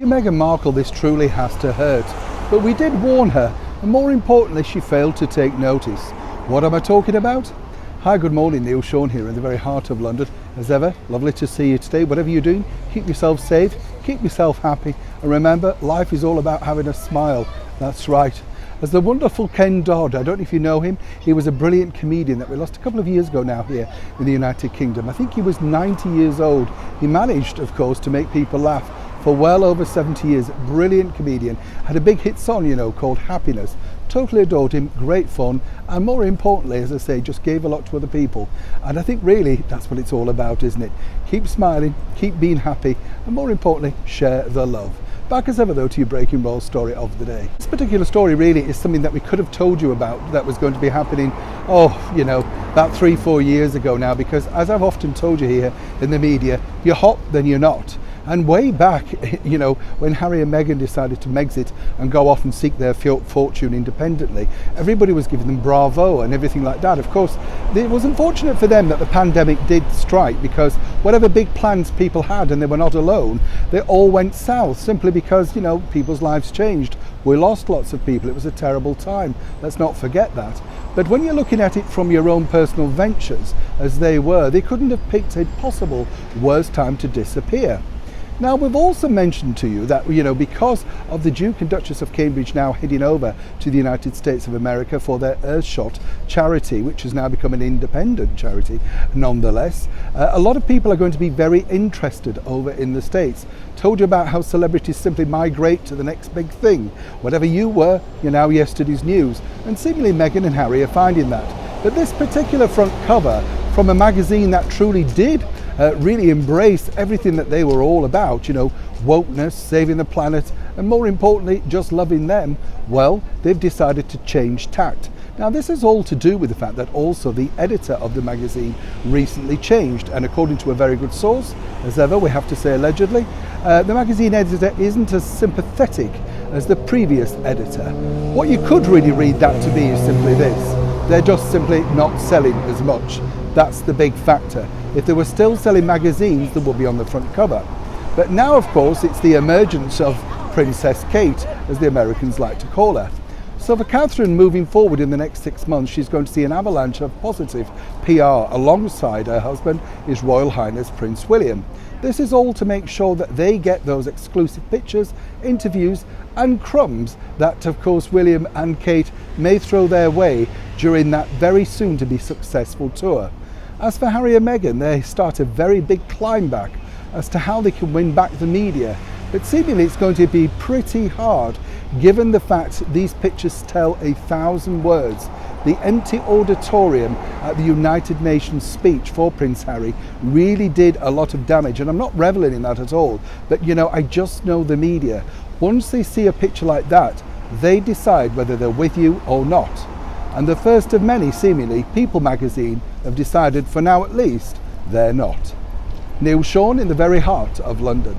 Meghan Markle, this truly has to hurt, but we did warn her, and more importantly she failed to take notice. What am I talking about? Hi, good morning, Neil Sean here in the very heart of London. As ever, lovely to see you today. Whatever you're doing, keep yourself safe, keep yourself happy, and remember, life is all about having a smile. That's right. As the wonderful Ken Dodd, I don't know if you know him, he was a brilliant comedian that we lost a couple of years ago now here in the United Kingdom. I think he was 90 years old. He managed, of course, to make people laugh for well over 70 years. Brilliant comedian. Had a big hit song, called Happiness. Totally adored him, great fun, and more importantly, as I say, just gave a lot to other people. And I think really that's what it's all about, isn't it? Keep smiling, keep being happy, and more importantly, share the love. Back as ever though to your breaking roll story of the day. This particular story really is something that we could have told you about that was going to be happening, about 3-4 years ago now, because as I've often told you here in the media, you're hot then you're not. And way back, when Harry and Meghan decided to Megxit and go off and seek their fortune independently, everybody was giving them bravo and everything like that. Of course, it was unfortunate for them that the pandemic did strike, because whatever big plans people had, and they were not alone, they all went south simply because, people's lives changed. We lost lots of people. It was a terrible time. Let's not forget that. But when you're looking at it from your own personal ventures, as they were, they couldn't have picked a possible worse time to disappear. Now, we've also mentioned to you that, because of the Duke and Duchess of Cambridge now heading over to the United States of America for their Earthshot charity, which has now become an independent charity nonetheless, a lot of people are going to be very interested over in the States. Told you about how celebrities simply migrate to the next big thing. Whatever you were, you're now yesterday's news. And seemingly Meghan and Harry are finding that. But this particular front cover from a magazine that truly did really embrace everything that they were all about, wokeness, saving the planet, and more importantly, just loving them. Well, they've decided to change tact. Now, this is all to do with the fact that also the editor of the magazine recently changed, and according to a very good source, as ever, we have to say allegedly, the magazine editor isn't as sympathetic as the previous editor. What you could really read that to be is simply this: they're just simply not selling as much. That's the big factor. If they were still selling magazines, they would be on the front cover. But now, of course, it's the emergence of Princess Kate, as the Americans like to call her. So for Catherine, moving forward in the next 6 months, she's going to see an avalanche of positive PR alongside her husband, His Royal Highness Prince William. This is all to make sure that they get those exclusive pictures, interviews and crumbs that, of course, William and Kate may throw their way during that very soon to be successful tour. As for Harry and Meghan, they start a very big climb back as to how they can win back the media. But seemingly it's going to be pretty hard, given the fact these pictures tell 1,000 words. The empty auditorium at the United Nations speech for Prince Harry really did a lot of damage, and I'm not reveling in that at all, but I just know the media. Once they see a picture like that, they decide whether they're with you or not. And the first of many, seemingly, People magazine have decided, for now at least, they're not. Neil Sean in the very heart of London.